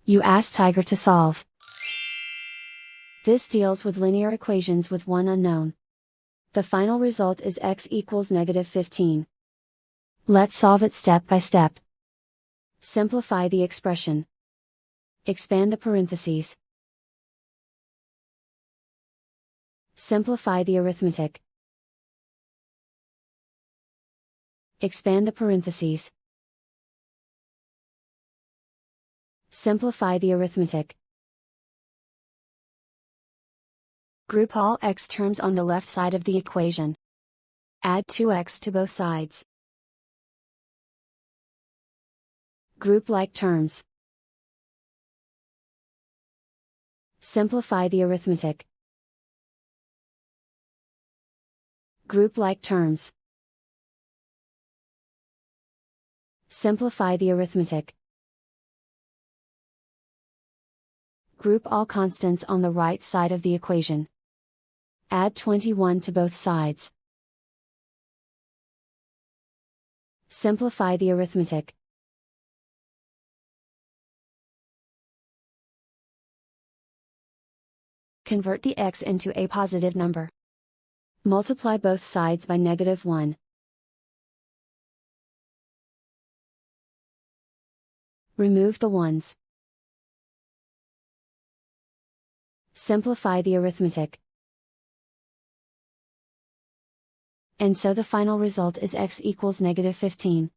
You ask Tiger to solve. This deals with linear equations with one unknown. The final result is x equals -15. Let's solve it step by step. Simplify the expression. Expand the parentheses. Simplify the arithmetic. Expand the parentheses. Simplify the arithmetic. Group all x terms on the left side of the equation. Add 2x to both sides. Group like terms. Simplify the arithmetic. Group like terms. Simplify the arithmetic. Group all constants on the right side of the equation. Add 21 to both sides. Simplify the arithmetic. Convert the x into a positive number. Multiply both sides by -1. Remove the ones. Simplify the arithmetic. And so the final result is x equals -15.